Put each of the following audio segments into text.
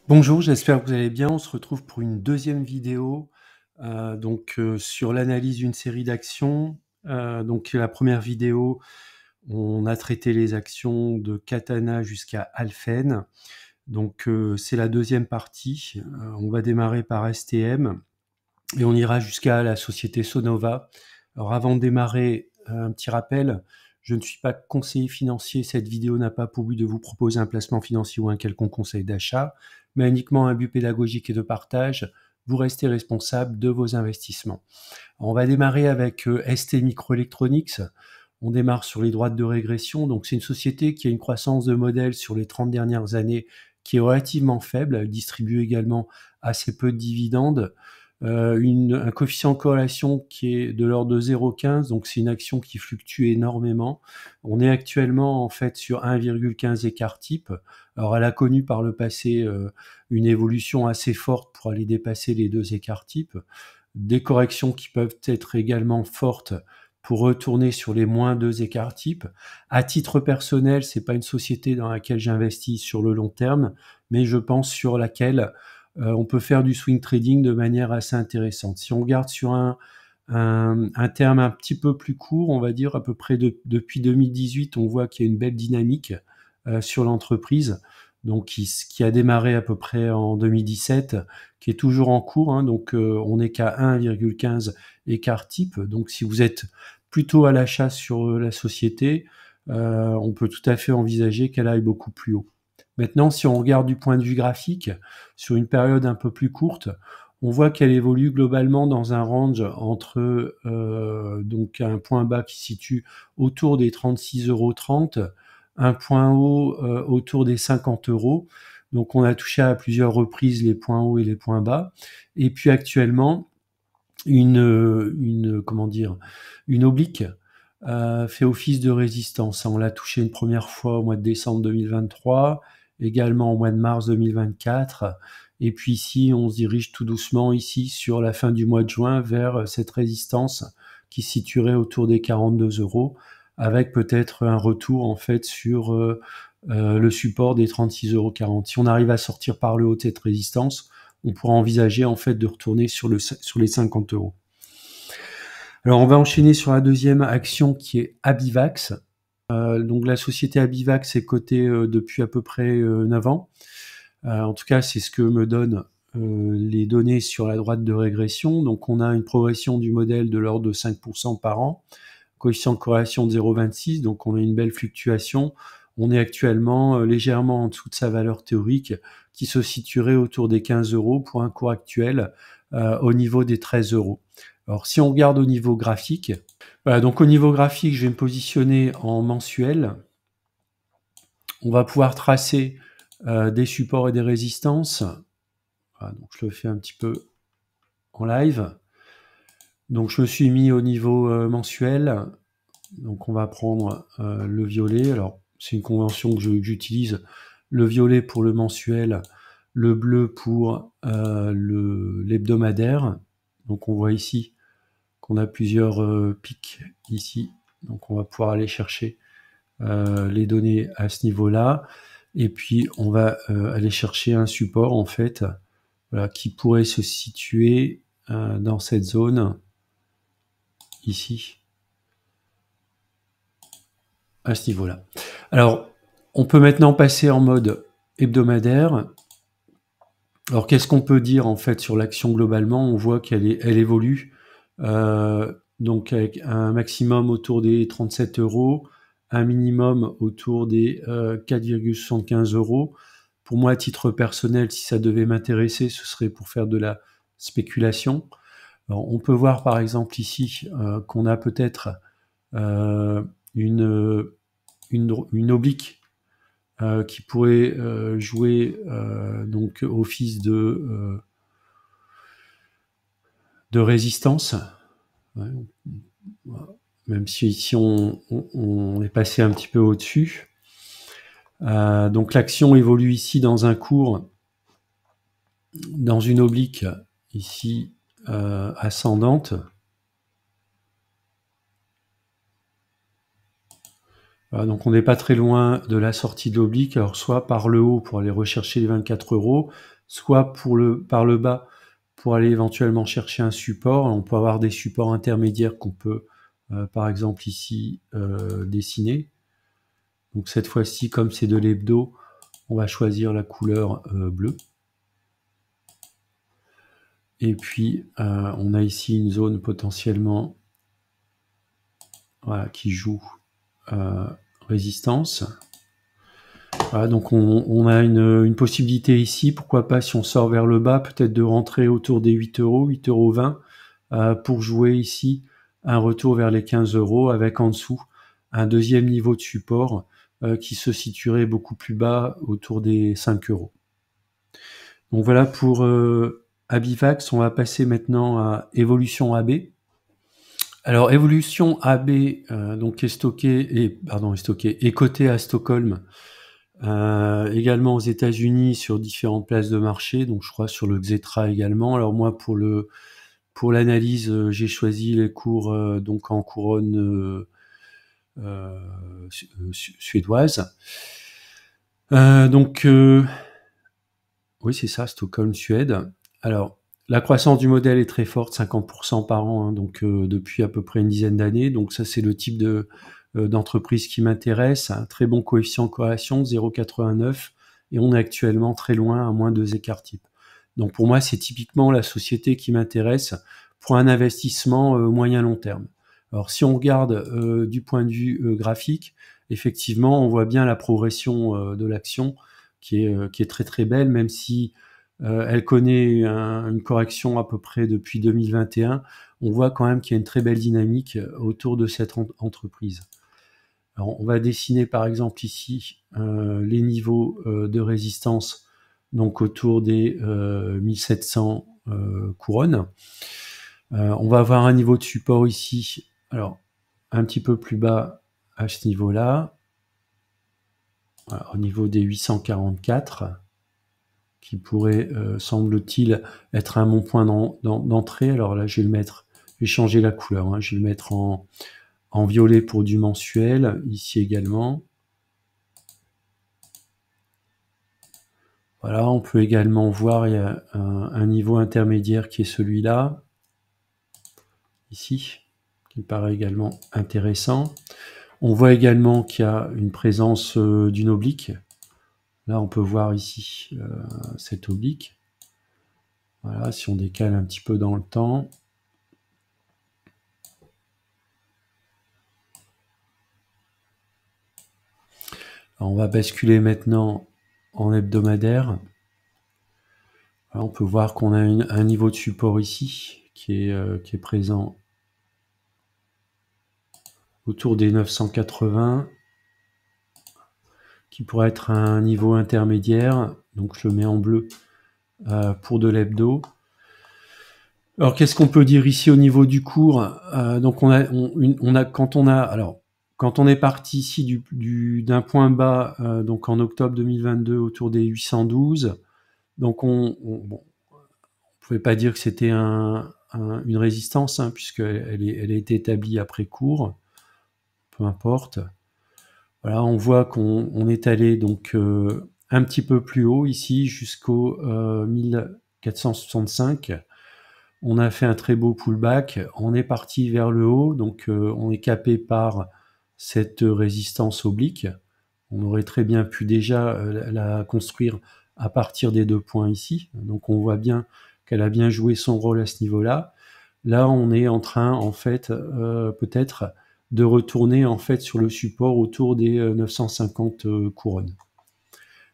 Bonjour, j'espère que vous allez bien. On se retrouve pour une deuxième vidéo sur l'analyse d'une série d'actions. Donc la première vidéo, on a traité les actions de Katana jusqu'à Alphen. C'est la deuxième partie. On va démarrer par STM et on ira jusqu'à la société Sonova. Alors avant de démarrer, un petit rappel, je ne suis pas conseiller financier, cette vidéo n'a pas pour but de vous proposer un placement financier ou un quelconque conseil d'achat, mais uniquement un but pédagogique et de partage. Vous restez responsable de vos investissements. Alors, on va démarrer avec ST Microelectronics. On démarre sur les droites de régression. Donc c'est une société qui a une croissance de modèle sur les 30 dernières années qui est relativement faible. Elle distribue également assez peu de dividendes. Un coefficient de corrélation qui est de l'ordre de 0,15, donc c'est une action qui fluctue énormément. On est actuellement en fait sur 1,15 écart type. Alors elle a connu par le passé une évolution assez forte pour aller dépasser les 2 écarts types. Des corrections qui peuvent être également fortes pour retourner sur les moins 2 écarts types. À titre personnel, c'est pas une société dans laquelle j'investis sur le long terme, mais je pense sur laquelle on peut faire du swing trading de manière assez intéressante. Si on regarde sur un terme un petit peu plus court, on va dire à peu près depuis 2018, on voit qu'il y a une belle dynamique sur l'entreprise, donc qui a démarré à peu près en 2017, qui est toujours en cours. On n'est qu'à 1,15 écart type. Donc si vous êtes plutôt à l'achat sur la société, on peut tout à fait envisager qu'elle aille beaucoup plus haut. Maintenant, si on regarde du point de vue graphique, sur une période un peu plus courte, on voit qu'elle évolue globalement dans un range entre donc un point bas qui se situe autour des 36,30 €, un point haut autour des 50 €. Donc on a touché à plusieurs reprises les points hauts et les points bas. Et puis actuellement, une oblique fait office de résistance. On l'a touché une première fois au mois de décembre 2023, également au mois de mars 2024. Et puis ici, on se dirige tout doucement ici sur la fin du mois de juin vers cette résistance qui se situerait autour des 42 €, avec peut-être un retour en fait sur le support des 36,40 €. Si on arrive à sortir par le haut de cette résistance, on pourra envisager en fait de retourner sur les 50 €. Alors on va enchaîner sur la deuxième action qui est Abivax. Donc la société Abivax est cotée depuis à peu près 9 ans. En tout cas, c'est ce que me donnent les données sur la droite de régression. Donc on a une progression du modèle de l'ordre de 5% par an, coefficient de corrélation de 0,26, donc on a une belle fluctuation. On est actuellement légèrement en dessous de sa valeur théorique qui se situerait autour des 15 € pour un cours actuel au niveau des 13 €. Alors si on regarde au niveau graphique, voilà, donc au niveau graphique, je vais me positionner en mensuel. On va pouvoir tracer des supports et des résistances. Voilà, donc je le fais un petit peu en live. Donc je me suis mis au niveau mensuel. Donc on va prendre le violet. Alors c'est une convention que j'utilise. Le violet pour le mensuel, le bleu pour l'hebdomadaire. Donc on voit ici qu'on a plusieurs pics ici. Donc on va pouvoir aller chercher les données à ce niveau-là. Et puis on va aller chercher un support en fait, voilà, qui pourrait se situer dans cette zone ici, à ce niveau-là. Alors on peut maintenant passer en mode hebdomadaire. Alors qu'est-ce qu'on peut dire en fait sur l'action globalement? On voit qu'elle évolue donc avec un maximum autour des 37 €, un minimum autour des 4,75 €. Pour moi, à titre personnel, si ça devait m'intéresser, ce serait pour faire de la spéculation. Alors, on peut voir par exemple ici qu'on a peut-être une, une oblique qui pourrait jouer donc office de résistance. Ouais, même si ici on est passé un petit peu au-dessus. Donc l'action évolue ici dans un cours, dans une oblique ici ascendante. Voilà, donc on n'est pas très loin de la sortie de l'oblique, alors soit par le haut pour aller rechercher les 24 €, soit par le bas pour aller éventuellement chercher un support. On peut avoir des supports intermédiaires qu'on peut, par exemple ici, dessiner. Donc cette fois-ci, comme c'est de l'hebdo, on va choisir la couleur bleue. Et puis, on a ici une zone potentiellement, voilà, qui joue résistance. Voilà, donc on a une possibilité ici, pourquoi pas si on sort vers le bas, peut-être de rentrer autour des 8 €, 8,20 €, pour jouer ici un retour vers les 15 € avec en dessous un deuxième niveau de support qui se situerait beaucoup plus bas autour des 5 €. Donc voilà pour Abivax. On va passer maintenant à Evolution AB. Alors Evolution AB donc est coté à Stockholm, également aux États-Unis sur différentes places de marché, donc je crois sur le Xetra également. Alors moi pour l'analyse, j'ai choisi les cours donc en couronne suédoise. Donc oui, c'est ça, Stockholm, Suède. Alors, la croissance du modèle est très forte, 50% par an, hein, donc depuis à peu près une dizaine d'années. Donc ça, c'est le type d'entreprise qui m'intéresse. Un très bon coefficient de corrélation, 0,89, et on est actuellement très loin, à moins 2 écarts type. Donc pour moi, c'est typiquement la société qui m'intéresse pour un investissement moyen-long terme. Alors si on regarde du point de vue graphique, effectivement, on voit bien la progression de l'action qui est très très belle, même si elle connaît une correction à peu près depuis 2021. On voit quand même qu'il y a une très belle dynamique autour de cette entreprise. Alors, on va dessiner par exemple ici les niveaux de résistance, donc autour des 1700 couronnes. On va avoir un niveau de support ici, alors un petit peu plus bas à ce niveau-là, voilà, au niveau des 844, qui pourrait, semble-t-il, être un bon point d'entrée. Alors là, je vais changer la couleur, hein, je vais le mettre en violet pour du mensuel, ici également. Voilà, on peut également voir, il y a un niveau intermédiaire qui est celui-là, ici, qui me paraît également intéressant. On voit également qu'il y a une présence d'une oblique. Là, on peut voir ici cette oblique. Voilà, si on décale un petit peu dans le temps. Alors, on va basculer maintenant en hebdomadaire. Alors, on peut voir qu'on a un niveau de support ici qui est présent autour des 980, qui pourrait être un niveau intermédiaire. Donc je le mets en bleu pour de l'hebdo. Alors qu'est-ce qu'on peut dire ici au niveau du cours? Donc quand on est parti ici d'un point bas, donc en octobre 2022 autour des 812, donc on pouvait pas dire que c'était une résistance, hein, puisqu'elle a été établie après cours, peu importe. Voilà, on voit qu'on est allé donc un petit peu plus haut ici jusqu'au 1465. On a fait un très beau pullback, on est parti vers le haut, donc on est capé par cette résistance oblique. On aurait très bien pu déjà la construire à partir des 2 points ici. Donc on voit bien qu'elle a bien joué son rôle à ce niveau-là. Là, on est en train, en fait, peut-être de retourner en fait sur le support autour des 950 couronnes.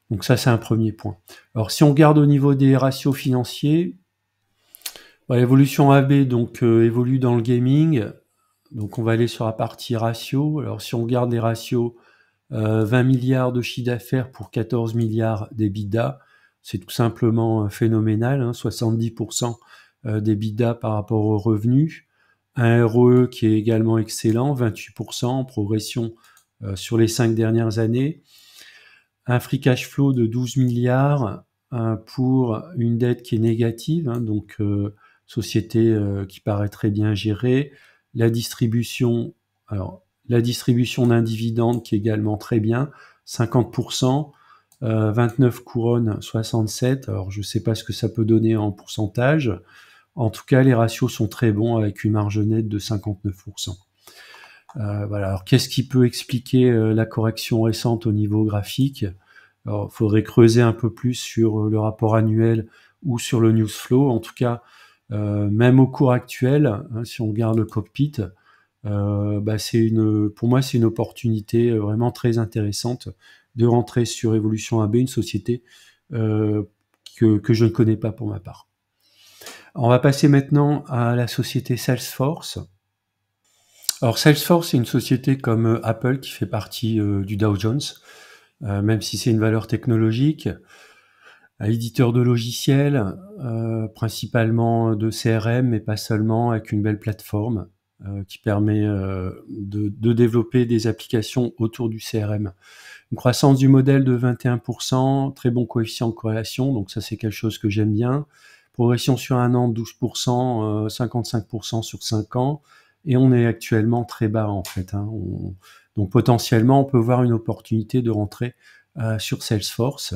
Donc ça, c'est un premier point. Alors si on regarde au niveau des ratios financiers, Evolution AB donc évolue dans le gaming. Donc on va aller sur la partie ratio. Alors si on regarde les ratios, 20 milliards de chiffre d'affaires pour 14 milliards d'EBITDA, c'est tout simplement phénoménal, hein, 70% d'EBITDA par rapport aux revenus. Un ROE qui est également excellent, 28% en progression sur les 5 dernières années. Un free cash flow de 12 milliards pour une dette qui est négative, hein, donc société qui paraît très bien gérée. La distribution, alors La distribution d'un dividende qui est également très bien, 50%, 29 couronnes, 67. Alors je ne sais pas ce que ça peut donner en pourcentage. En tout cas, les ratios sont très bons avec une marge nette de 59%. Voilà. Alors qu'est-ce qui peut expliquer la correction récente au niveau graphique? Alors, il faudrait creuser un peu plus sur le rapport annuel ou sur le news flow. En tout cas, même au cours actuel, hein, si on regarde le cockpit, pour moi, c'est une opportunité vraiment très intéressante de rentrer sur Evolution AB, une société que je ne connais pas pour ma part. On va passer maintenant à la société Salesforce. Alors Salesforce, c'est une société comme Apple qui fait partie du Dow Jones, même si c'est une valeur technologique, éditeur de logiciels, principalement de CRM, mais pas seulement, avec une belle plateforme qui permet de développer des applications autour du CRM. Une croissance du modèle de 21%, très bon coefficient de corrélation, donc ça c'est quelque chose que j'aime bien. Progression sur un an de 12%, 55% sur 5 ans, et on est actuellement très bas en fait. Hein. Donc potentiellement on peut voir une opportunité de rentrer sur Salesforce.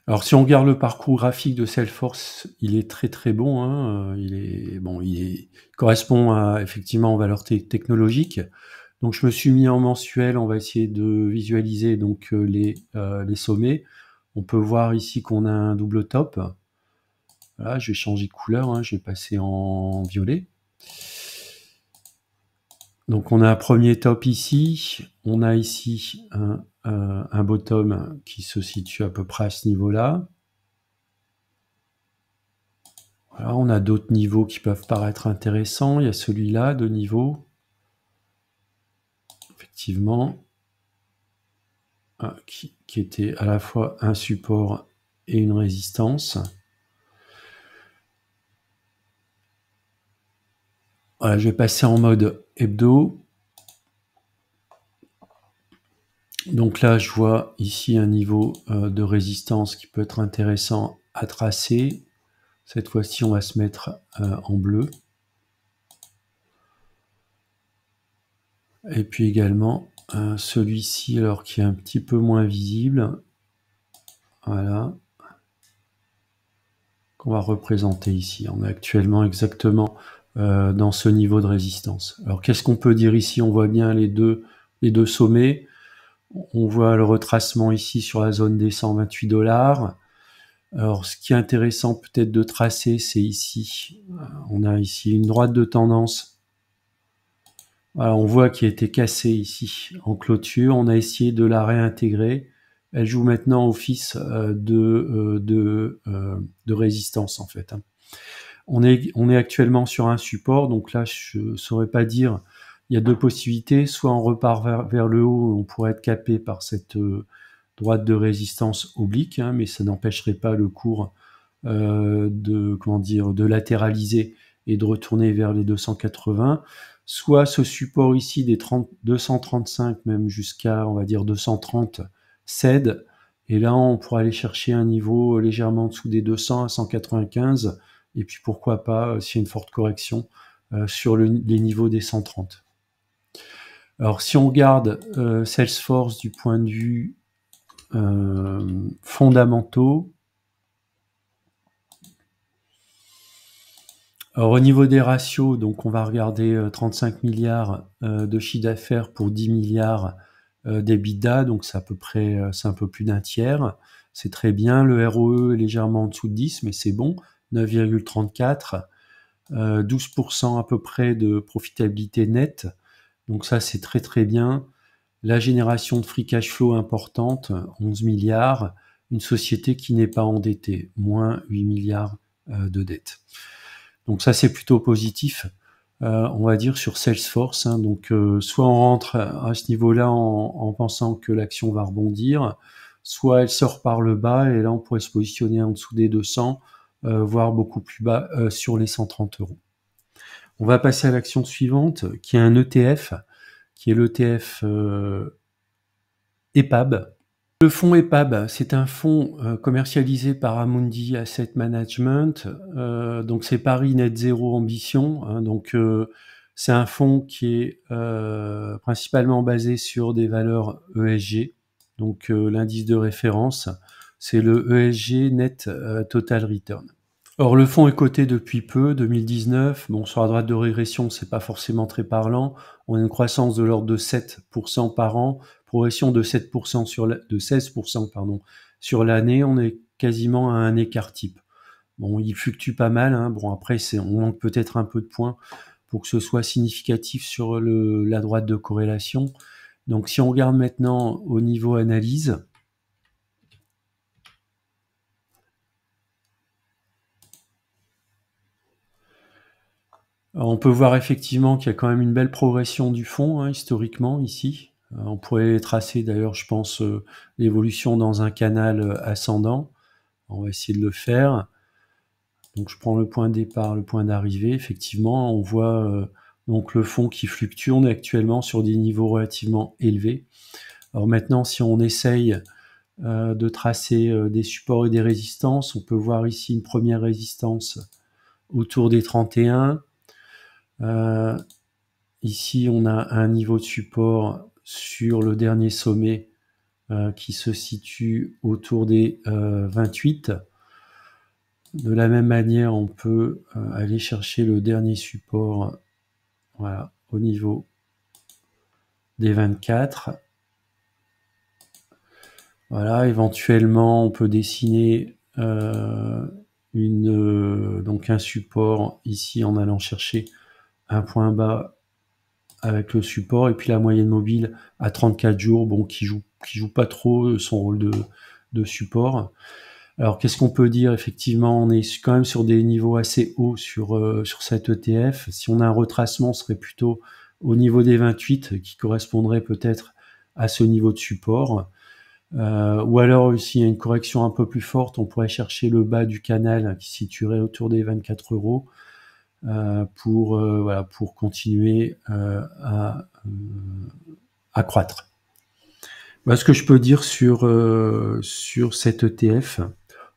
Alors si on regarde le parcours graphique de Salesforce, il est très très bon. Hein. Il correspond effectivement aux valeurs technologiques. Donc je me suis mis en mensuel. On va essayer de visualiser donc les sommets. On peut voir ici qu'on a un double top. Voilà, je vais changer de couleur. Hein. Je vais passer en violet. Donc on a un premier top ici. On a ici un bottom qui se situe à peu près à ce niveau-là. Voilà, on a d'autres niveaux qui peuvent paraître intéressants. Il y a celui-là de niveau. Effectivement, qui était à la fois un support et une résistance. Voilà, je vais passer en mode hebdo. Donc là, je vois ici un niveau de résistance qui peut être intéressant à tracer. Cette fois-ci, on va se mettre en bleu. Et puis également celui-ci, alors qui est un petit peu moins visible. Voilà. Qu'on va représenter ici. On est actuellement exactement dans ce niveau de résistance. Alors qu'est-ce qu'on peut dire ici? On voit bien les deux sommets. On voit le retracement ici sur la zone des 128 $. Alors ce qui est intéressant peut-être de tracer, c'est ici. On a ici une droite de tendance. Voilà, on voit qu'il a été cassé ici en clôture. On a essayé de la réintégrer. Elle joue maintenant office de résistance en fait. On est actuellement sur un support, donc là je ne saurais pas dire. Il y a deux possibilités, soit on repart vers le haut, on pourrait être capé par cette droite de résistance oblique, hein, mais ça n'empêcherait pas le cours de latéraliser et de retourner vers les 280. Soit ce support ici des 235, même jusqu'à, on va dire, 230, cède. Et là, on pourra aller chercher un niveau légèrement en dessous des 200 à 195. Et puis, pourquoi pas, s'il y a une forte correction, sur les niveaux des 130. Alors, si on regarde Salesforce du point de vue fondamentaux, alors, au niveau des ratios, donc on va regarder 35 milliards de chiffre d'affaires pour 10 milliards d'EBITDA, donc c'est à peu près, c'est un peu plus d'un tiers. C'est très bien. Le ROE est légèrement en dessous de 10, mais c'est bon. 9,34. 12% à peu près de profitabilité nette. Donc ça, c'est très très bien. La génération de free cash flow importante, 11 milliards. Une société qui n'est pas endettée, moins 8 milliards de dettes. Donc ça, c'est plutôt positif, on va dire, sur Salesforce. Hein. Donc soit on rentre à ce niveau-là en pensant que l'action va rebondir, soit elle sort par le bas et là, on pourrait se positionner en dessous des 200, voire beaucoup plus bas sur les 130 €. On va passer à l'action suivante, qui est un ETF, qui est l'ETF EPAB. Le fonds EPAB, c'est un fonds commercialisé par Amundi Asset Management. Donc c'est Paris Net Zéro Ambition. Hein, donc c'est un fonds qui est principalement basé sur des valeurs ESG. Donc l'indice de référence, c'est le ESG Net Total Return. Or, le fonds est coté depuis peu, 2019. Bon, sur la droite de régression, c'est pas forcément très parlant. On a une croissance de l'ordre de 7% par an, progression de 7% de 16%, pardon, sur l'année. On est quasiment à un écart type. Bon, il fluctue pas mal. Hein. Bon, après, on manque peut-être un peu de points pour que ce soit significatif sur la droite de corrélation. Donc, si on regarde maintenant au niveau analyse, on peut voir effectivement qu'il y a quand même une belle progression du fonds, hein, historiquement, ici. On pourrait tracer d'ailleurs, je pense, l'évolution dans un canal ascendant. On va essayer de le faire. Donc je prends le point de départ, le point d'arrivée. Effectivement, on voit donc le fonds qui fluctue. On est actuellement sur des niveaux relativement élevés. Alors maintenant, si on essaye de tracer des supports et des résistances, on peut voir ici une première résistance autour des 31. Ici, on a un niveau de support sur le dernier sommet qui se situe autour des 28. De la même manière, on peut aller chercher le dernier support voilà, au niveau des 24. Voilà, éventuellement, on peut dessiner donc un support ici en allant chercher un point bas avec le support et puis la moyenne mobile à 34 jours, bon, qui joue pas trop son rôle de support. Alors qu'est-ce qu'on peut dire? Effectivement, on est quand même sur des niveaux assez hauts sur cet ETF. Si on a un retracement, on serait plutôt au niveau des 28 qui correspondrait peut-être à ce niveau de support. Ou alors s'il y a une correction un peu plus forte, on pourrait chercher le bas du canal qui se situerait autour des 24 euros. Pour continuer à croître. Voilà ce que je peux dire sur cet ETF.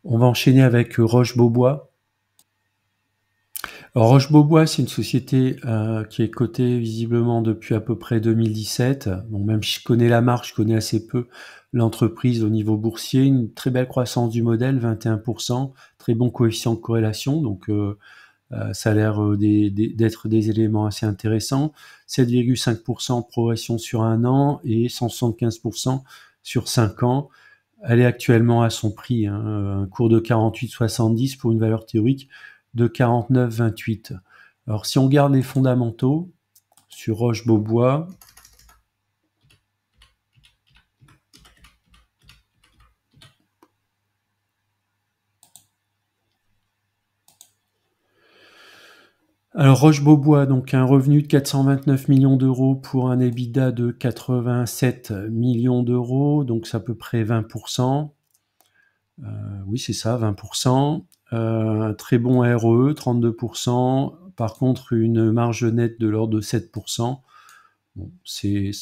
On va enchaîner avec Roche-Beaubois. Alors Roche-Beaubois, c'est une société qui est cotée visiblement depuis à peu près 2017. Bon, même si je connais la marque, je connais assez peu l'entreprise au niveau boursier. Une très belle croissance du modèle, 21%, très bon coefficient de corrélation, donc ça a l'air d'être des éléments assez intéressants. 7,5% de progression sur un an et 175% sur 5 ans. Elle est actuellement à son prix, hein, un cours de 48,70 pour une valeur théorique de 49,28. Alors si on garde les fondamentaux sur Roche-Beaubois, alors Roche-Beaubois, donc un revenu de 429 millions d'euros pour un EBITDA de 87 millions d'euros, donc c'est à peu près 20%. Oui, c'est ça, 20%. Très bon ROE, 32%. Par contre, une marge nette de l'ordre de 7%. Bon, c'est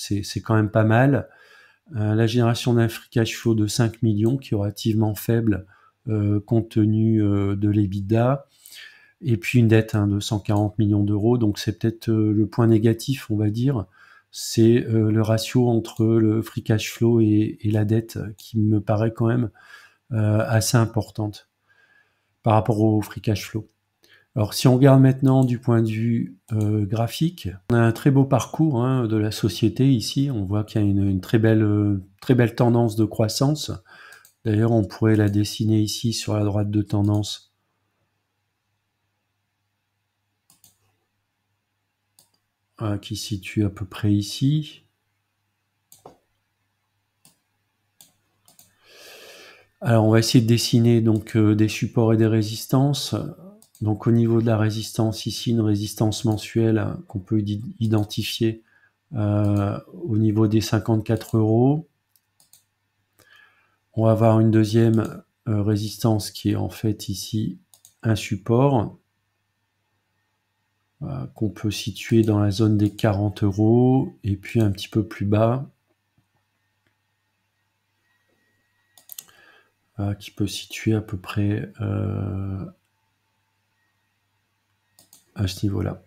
quand même pas mal. La génération d'un free cash flow de 5 millions, qui est relativement faible compte tenu de l'EBITDA. Et puis une dette de 140 millions d'euros. Donc c'est peut-être le point négatif, on va dire. C'est le ratio entre le free cash flow et la dette qui me paraît quand même assez importante par rapport au free cash flow. Alors si on regarde maintenant du point de vue graphique, on a un très beau parcours de la société ici. On voit qu'il y a une très belle tendance de croissance. D'ailleurs, on pourrait la dessiner ici sur la droite de tendance. Qui se situe à peu près ici. Alors on va essayer de dessiner donc des supports et des résistances. Donc au niveau de la résistance ici, une résistance mensuelle qu'on peut identifier au niveau des 54 euros. On va avoir une deuxième résistance qui est en fait ici un support qu'on peut situer dans la zone des 40 €, et puis un petit peu plus bas, qui peut situer à peu près à ce niveau-là.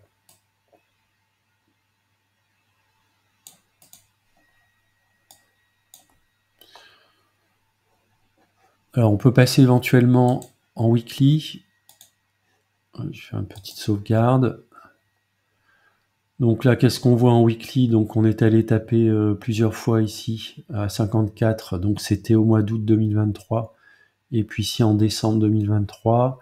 Alors on peut passer éventuellement en weekly. Je fais une petite sauvegarde. Donc là, qu'est-ce qu'on voit en weekly? Donc on est allé taper plusieurs fois ici à 54, donc c'était au mois d'août 2023, et puis ici en décembre 2023.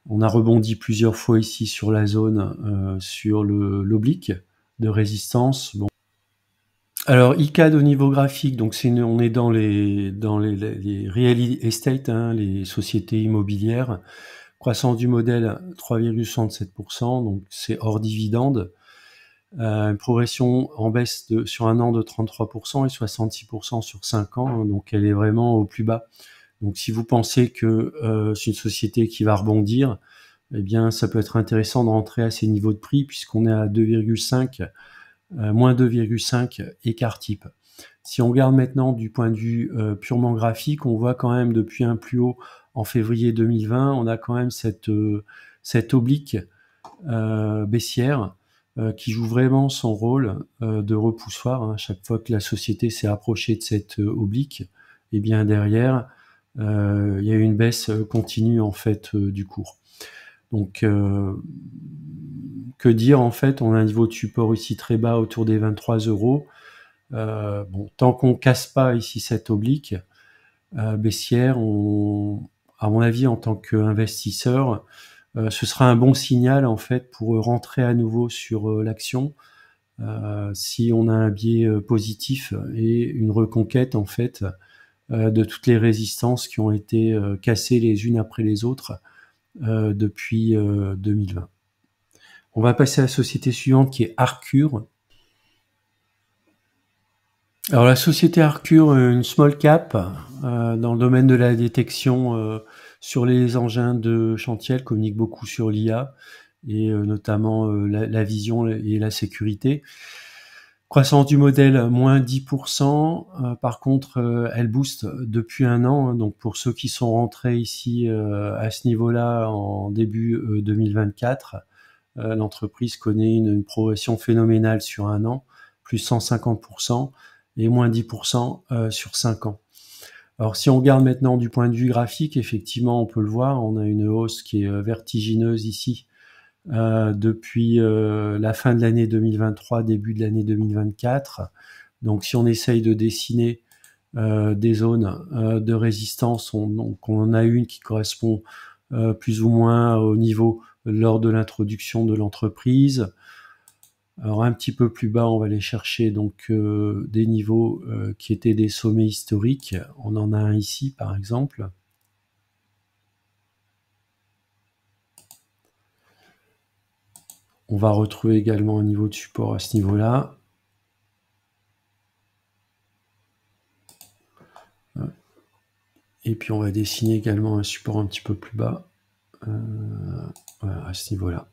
On a rebondi plusieurs fois ici sur la zone, sur l'oblique de résistance. Bon. Alors ICAD au niveau graphique, donc on est dans les real estate, hein, les sociétés immobilières. Croissance du modèle 3,67%, donc c'est hors dividende. Une progression en baisse sur un an de 33% et 66% sur 5 ans, hein, donc elle est vraiment au plus bas. Donc si vous pensez que c'est une société qui va rebondir, eh bien ça peut être intéressant de rentrer à ces niveaux de prix, puisqu'on est à 2,5, moins 2,5 écart type. Si on regarde maintenant du point de vue purement graphique, on voit quand même depuis un plus haut en février 2020, on a quand même cette oblique baissière qui joue vraiment son rôle de repoussoir, hein. Chaque fois que la société s'est approchée de cette oblique, et bien derrière, il y a eu une baisse continue en fait du cours. Donc que dire en fait? On a un niveau de support ici très bas autour des 23 €. Bon, tant qu'on casse pas ici cette oblique baissière, à mon avis, en tant qu'investisseur, ce sera un bon signal en fait pour rentrer à nouveau sur l'action, si on a un biais positif et une reconquête en fait de toutes les résistances qui ont été cassées les unes après les autres depuis 2020. On va passer à la société suivante qui est Arcure. Alors la société Arcure, une small cap dans le domaine de la détection sur les engins de chantier. Elle communique beaucoup sur l'IA et notamment la vision et la sécurité. Croissance du modèle moins 10%. Par contre, elle booste depuis un an, hein. Donc pour ceux qui sont rentrés ici à ce niveau-là en début 2024, l'entreprise connaît une progression phénoménale sur un an, plus 150%, et moins 10% sur 5 ans. Alors si on regarde maintenant du point de vue graphique, effectivement on peut le voir, on a une hausse qui est vertigineuse ici depuis la fin de l'année 2023, début de l'année 2024. Donc si on essaye de dessiner des zones de résistance, donc on en a une qui correspond plus ou moins au niveau lors de l'introduction de l'entreprise. Alors un petit peu plus bas, on va aller chercher donc des niveaux qui étaient des sommets historiques. On en a un ici par exemple. On va retrouver également un niveau de support à ce niveau-là. Et puis on va dessiner également un support un petit peu plus bas voilà, à ce niveau-là.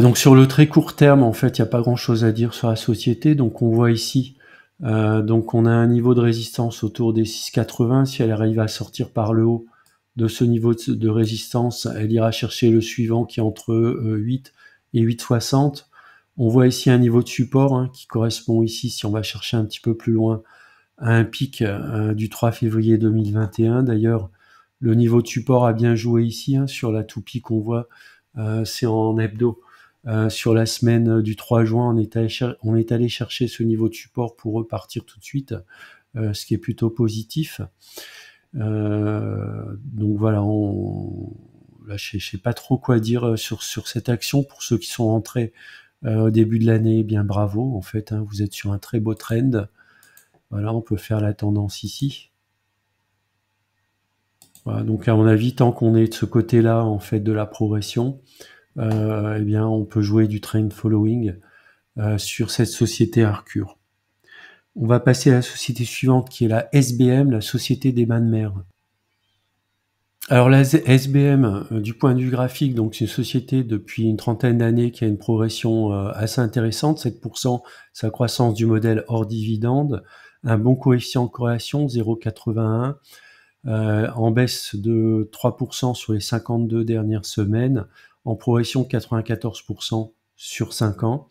Donc sur le très court terme, en fait, il n'y a pas grand-chose à dire sur la société. Donc on voit ici, donc on a un niveau de résistance autour des 6,80. Si elle arrive à sortir par le haut de ce niveau de résistance, elle ira chercher le suivant qui est entre 8 et 8,60. On voit ici un niveau de support hein, qui correspond ici, si on va chercher un petit peu plus loin, à un pic du 3 février 2021. D'ailleurs, le niveau de support a bien joué ici, hein, sur la toupie qu'on voit, c'est en hebdo. Sur la semaine du 3 juin, on est allé chercher ce niveau de support pour repartir tout de suite, ce qui est plutôt positif. Donc voilà, là, je sais pas trop quoi dire sur cette action. Pour ceux qui sont rentrés au début de l'année, bien bravo, en fait, hein, vous êtes sur un très beau trend. Voilà, on peut faire la tendance ici. Voilà, donc à mon avis, tant qu'on est de ce côté-là, en fait, de la progression, eh bien, on peut jouer du trend following sur cette société Arcure. On va passer à la société suivante qui est la SBM, la Société des Bains de Mer. Alors la SBM, du point de vue graphique, donc c'est une société depuis une trentaine d'années qui a une progression assez intéressante, 7%, sa croissance du modèle hors dividende, un bon coefficient de corrélation, 0,81, en baisse de 3% sur les 52 dernières semaines, en progression 94% sur 5 ans.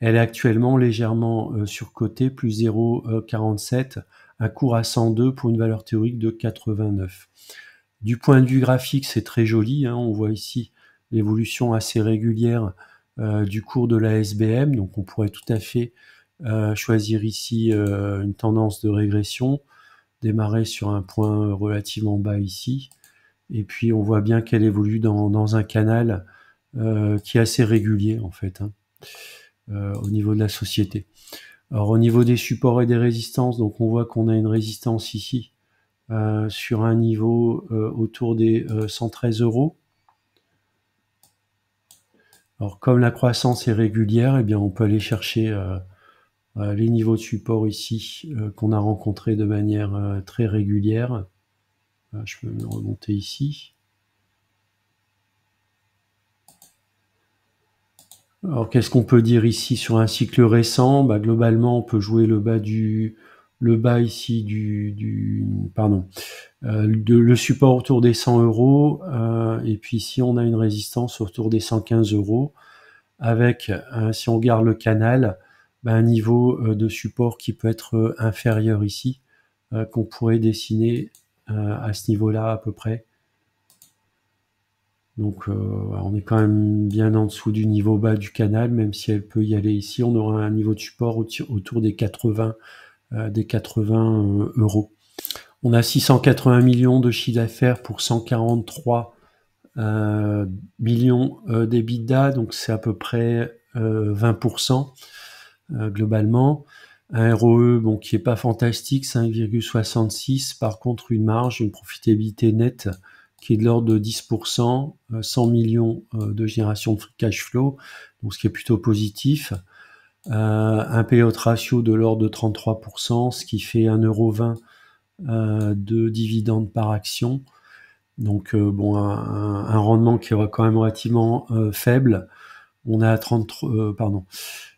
Elle est actuellement légèrement surcotée, plus 0,47, un cours à 102 pour une valeur théorique de 89. Du point de vue graphique, c'est très joli, hein. On voit ici l'évolution assez régulière du cours de la SBM. Donc on pourrait tout à fait choisir ici une tendance de régression, démarrer sur un point relativement bas ici. Et puis on voit bien qu'elle évolue dans un canal qui est assez régulier en fait, hein, au niveau de la société. Alors au niveau des supports et des résistances, donc on voit qu'on a une résistance ici sur un niveau autour des 113 €. Alors comme la croissance est régulière, eh bien on peut aller chercher les niveaux de support ici qu'on a rencontrés de manière très régulière. Je peux remonter ici. Alors qu'est-ce qu'on peut dire ici sur un cycle récent? Globalement, on peut jouer le bas ici le support autour des 100 €, et puis ici on a une résistance autour des 115 € avec, si on regarde le canal, un niveau de support qui peut être inférieur ici, qu'on pourrait dessiner à ce niveau-là à peu près. Donc on est quand même bien en dessous du niveau bas du canal, même si elle peut y aller ici. On aura un niveau de support autour des 80 €. On a 680 millions de chiffre d'affaires pour 143 millions d'EBITDA, donc c'est à peu près 20% globalement. Un ROE qui est pas fantastique, 5,66. Par contre, une profitabilité nette qui est de l'ordre de 10%, 100 millions de génération de free cash flow, donc ce qui est plutôt positif. Un payout ratio de l'ordre de 33%, ce qui fait 1,20 € de dividendes par action. Donc un rendement qui est quand même relativement faible. On a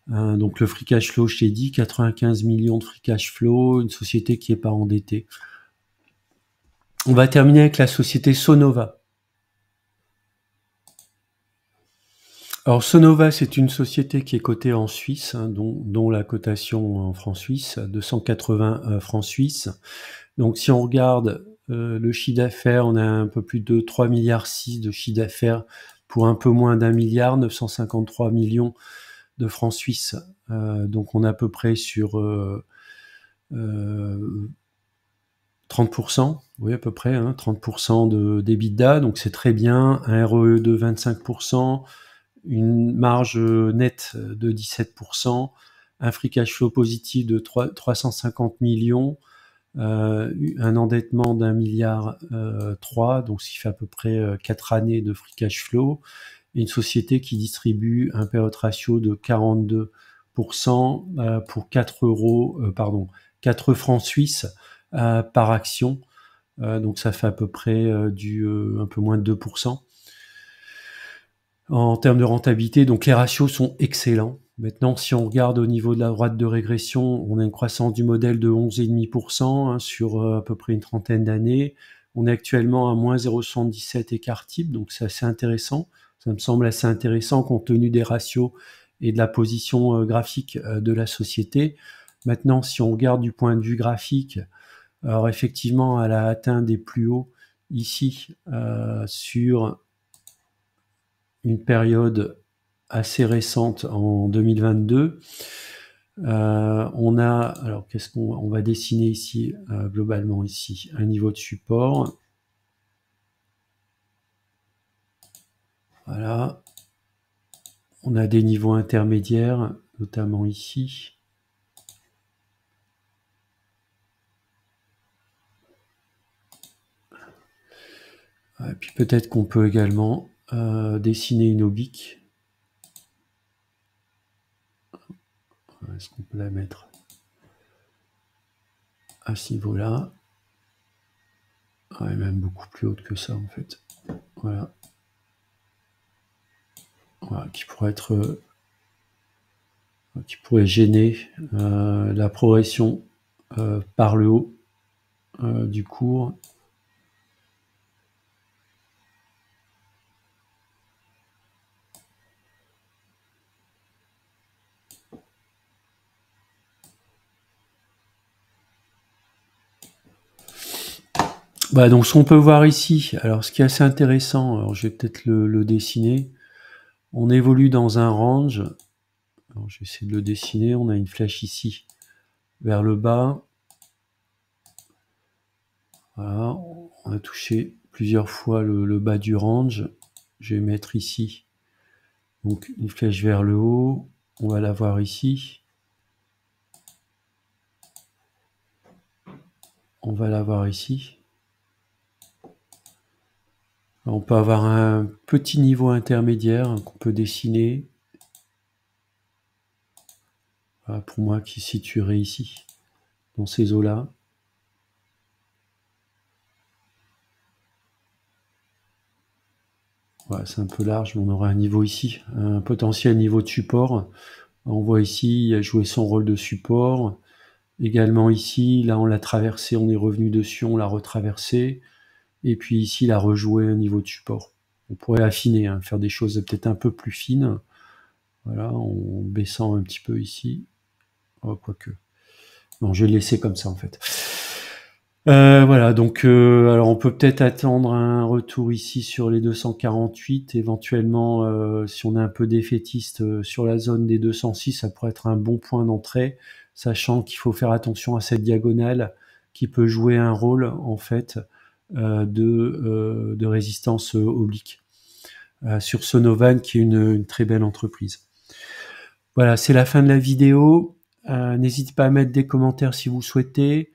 donc le free cash flow, je t'ai dit, 95 millions de free cash flow, une société qui n'est pas endettée. On va terminer avec la société Sonova. Alors Sonova, c'est une société qui est cotée en Suisse, hein, dont la cotation en francs suisses, 280 francs suisses. Donc si on regarde le chiffre d'affaires, on a un peu plus de 3,6 milliards de chiffre d'affaires pour un peu moins d'1 milliard, 953 millions de francs suisses. Donc on est à peu près sur 30%, oui à peu près, hein, 30% d'EBITDA, donc c'est très bien. Un ROE de 25%, une marge nette de 17%, un free cash flow positif de 350 millions, un endettement d'1,3 milliard, donc ce qui fait à peu près 4 années de free cash flow, et une société qui distribue un payout ratio de 42% pour 4 francs suisses par action, donc ça fait à peu près un peu moins de 2%. En termes de rentabilité, donc les ratios sont excellents. Maintenant, si on regarde au niveau de la droite de régression, on a une croissance du modèle de 11,5% sur à peu près une trentaine d'années. On est actuellement à moins 0,77 écart type, donc c'est assez intéressant. Ça me semble assez intéressant compte tenu des ratios et de la position graphique de la société. Maintenant, si on regarde du point de vue graphique, alors effectivement, elle a atteint des plus hauts ici sur une période assez récente en 2022. Alors qu'est-ce qu'on va dessiner ici globalement ici un niveau de support. Voilà. On a des niveaux intermédiaires, notamment ici. Et puis peut-être qu'on peut également dessiner une oblique. Est-ce qu'on peut la mettre? à ce niveau-là. Ouais, même beaucoup plus haute que ça en fait. Voilà. Voilà, qui pourrait gêner la progression par le haut du cours. Bah, donc ce qu'on peut voir ici, alors ce qui est assez intéressant, alors je vais peut-être le dessiner. On évolue dans un range. Alors je vais essayer de le dessiner. On a une flèche ici vers le bas. Voilà, on a touché plusieurs fois le bas du range. Je vais mettre ici donc une flèche vers le haut. On va la voir ici. On va la voir ici. Alors, on peut avoir un petit niveau intermédiaire qu'on peut dessiner. Voilà, pour moi qui se situerait ici, dans ces eaux-là. Voilà, c'est un peu large, mais on aura un niveau ici, un potentiel niveau de support. On voit ici, il a joué son rôle de support. Également ici, là on l'a traversé, on est revenu dessus, on l'a retraversé. Et puis ici, il a rejoué un niveau de support. On pourrait affiner, hein, faire des choses peut-être un peu plus fines. Voilà, en baissant un petit peu ici. Oh, quoique. Non, je vais le laisser comme ça en fait. Voilà, donc alors on peut peut-être attendre un retour ici sur les 248, éventuellement si on est un peu défaitiste sur la zone des 206, ça pourrait être un bon point d'entrée, sachant qu'il faut faire attention à cette diagonale qui peut jouer un rôle en fait de résistance oblique sur Sonovan qui est une très belle entreprise. Voilà, c'est la fin de la vidéo. N'hésitez pas à mettre des commentaires si vous souhaitez.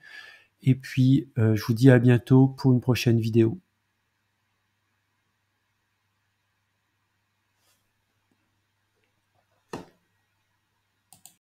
Et puis, je vous dis à bientôt pour une prochaine vidéo.